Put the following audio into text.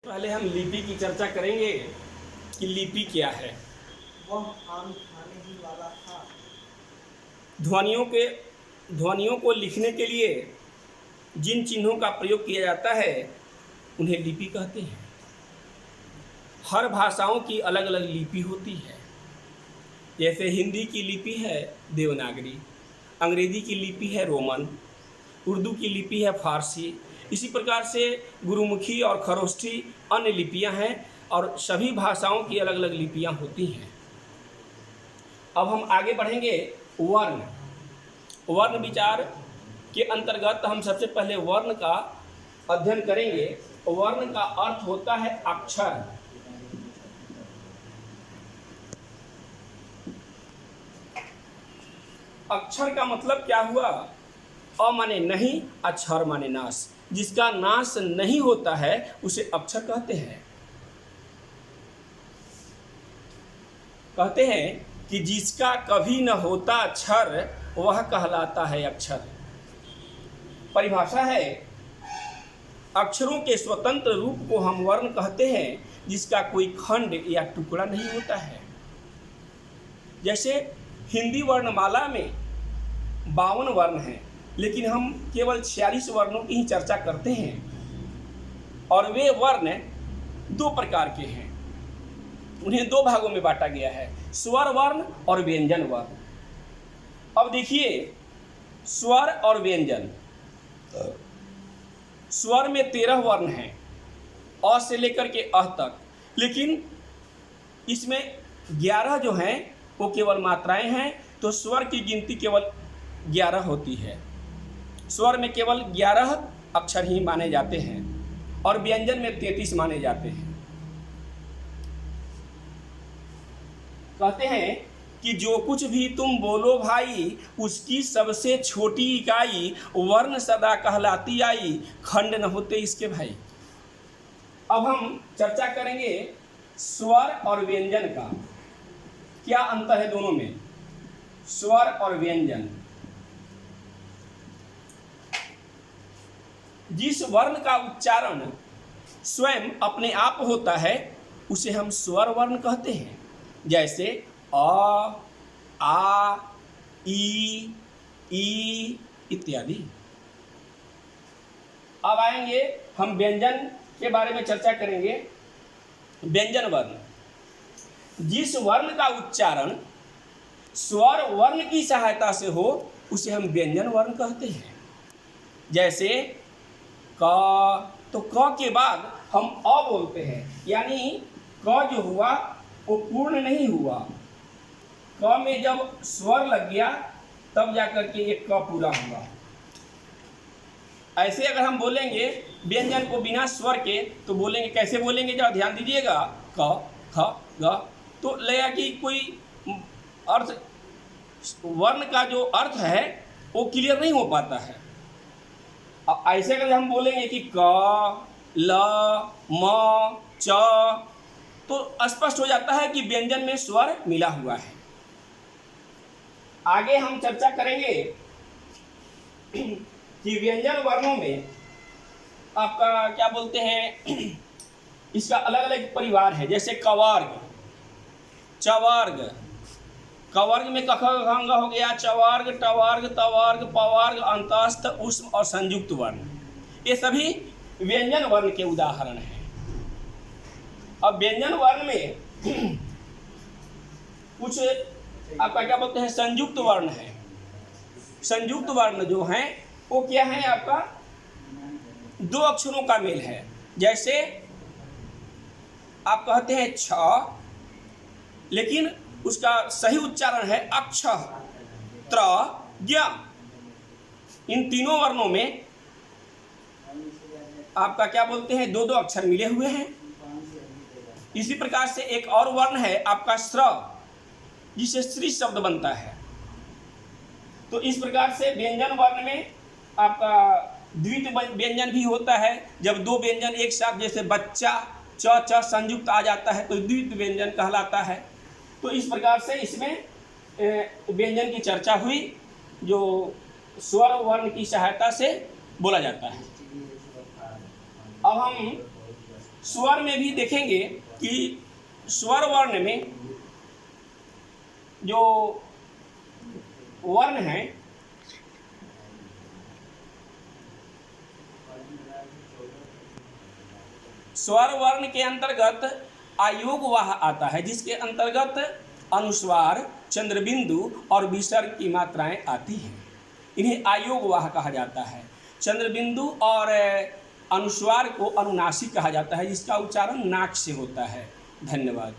पहले हम लिपि की चर्चा करेंगे कि लिपि क्या है। वह आम खाने ही वाला था। ध्वनियों को लिखने के लिए जिन चिन्हों का प्रयोग किया जाता है उन्हें लिपि कहते हैं। हर भाषाओं की अलग अलग लिपि होती है। जैसे हिंदी की लिपि है देवनागरी, अंग्रेजी की लिपि है रोमन, उर्दू की लिपि है फारसी। इसी प्रकार से गुरुमुखी और खरोष्ठी अन्य लिपियां हैं और सभी भाषाओं की अलग अलग लिपियां होती हैं। अब हम आगे बढ़ेंगे। वर्ण विचार के अंतर्गत हम सबसे पहले वर्ण का अध्ययन करेंगे। वर्ण का अर्थ होता है अक्षर। अक्षर का मतलब क्या हुआ? अ माने नहीं, अक्षर माने नाश। जिसका नाश नहीं होता है उसे अक्षर कहते हैं। कहते हैं कि जिसका कभी न होता अक्षर वह कहलाता है अक्षर। परिभाषा है, अक्षरों के स्वतंत्र रूप को हम वर्ण कहते हैं जिसका कोई खंड या टुकड़ा नहीं होता है। जैसे हिंदी वर्णमाला में 52 वर्ण हैं, लेकिन हम केवल 46 वर्णों की ही चर्चा करते हैं और वे वर्ण 2 प्रकार के हैं। उन्हें 2 भागों में बांटा गया है, स्वर वर्ण और व्यंजन वर्ण। अब देखिए, स्वर और व्यंजन। स्वर में 13 वर्ण हैं, अ से लेकर के अ तक, लेकिन इसमें 11 जो हैं वो केवल मात्राएं हैं। तो स्वर की गिनती केवल 11 होती है। स्वर में केवल 11 अक्षर ही माने जाते हैं और व्यंजन में 33 माने जाते हैं। कहते हैं कि जो कुछ भी तुम बोलो भाई उसकी सबसे छोटी इकाई वर्ण सदा कहलाती आई, खंड न होते इसके भाई। अब हम चर्चा करेंगे स्वर और व्यंजन का। क्या अंतर है दोनों में? स्वर और व्यंजन। जिस वर्ण का उच्चारण स्वयं अपने आप होता है उसे हम स्वर वर्ण कहते हैं। जैसे अ, आ, ई इत्यादि। अब आएंगे हम व्यंजन के बारे में चर्चा करेंगे। व्यंजन वर्ण, जिस वर्ण का उच्चारण स्वर वर्ण की सहायता से हो उसे हम व्यंजन वर्ण कहते हैं। जैसे क, तो क के बाद हम अ बोलते हैं, यानी क जो हुआ वो पूर्ण नहीं हुआ। क में जब स्वर लग गया तब जाकर के एक क पूरा हुआ। ऐसे अगर हम बोलेंगे व्यंजन को बिना स्वर के तो बोलेंगे, कैसे बोलेंगे? जरा ध्यान दीजिएगा। क, ख, ग, तो लगेगा कि कोई अर्थ, वर्ण का जो अर्थ है वो क्लियर नहीं हो पाता है। अब ऐसे अगर हम बोलेंगे कि क, ल, म, च, तो स्पष्ट हो जाता है कि व्यंजन में स्वर मिला हुआ है। आगे हम चर्चा करेंगे कि व्यंजन वर्णों में आपका क्या बोलते हैं, इसका अलग अलग परिवार है। जैसे कवर्ग, चवर्ग। कवर्ग में कख खंग हो गया, चवर्ग, टवर्ग, तवर्ग, पवर्ग, अंतस्थ, उष्म और संयुक्त वर्ण। ये सभी व्यंजन वर्ण के उदाहरण हैं। अब व्यंजन वर्ण में कुछ आपका क्या बोलते हैं, संयुक्त वर्ण है। संयुक्त वर्ण जो हैं वो क्या है? आपका 2 अक्षरों का मेल है। जैसे आप कहते हैं छ, लेकिन उसका सही उच्चारण है अक्ष, त्र, ज्ञ। इन तीनों वर्णों में आपका क्या बोलते हैं, 2-2 अक्षर मिले हुए हैं। इसी प्रकार से एक और वर्ण है आपका स्र, जिससे श्री शब्द बनता है। तो इस प्रकार से व्यंजन वर्ण में आपका द्वित व्यंजन भी होता है। जब 2 व्यंजन एक साथ, जैसे बच्चा, च च संयुक्त आ जाता है तो द्वित व्यंजन कहलाता है। तो इस प्रकार से इसमें व्यंजन की चर्चा हुई जो स्वर वर्ण की सहायता से बोला जाता है। अब हम स्वर में भी देखेंगे कि स्वर वर्ण में जो वर्ण है स्वर वर्ण के अंतर्गत आयोगवाह आता है, जिसके अंतर्गत अनुस्वार, चंद्रबिंदु और विसर्ग की मात्राएं आती हैं। इन्हें आयोगवाह कहा जाता है। चंद्रबिंदु और अनुस्वार को अनुनासिक कहा जाता है, जिसका उच्चारण नाक से होता है। धन्यवाद।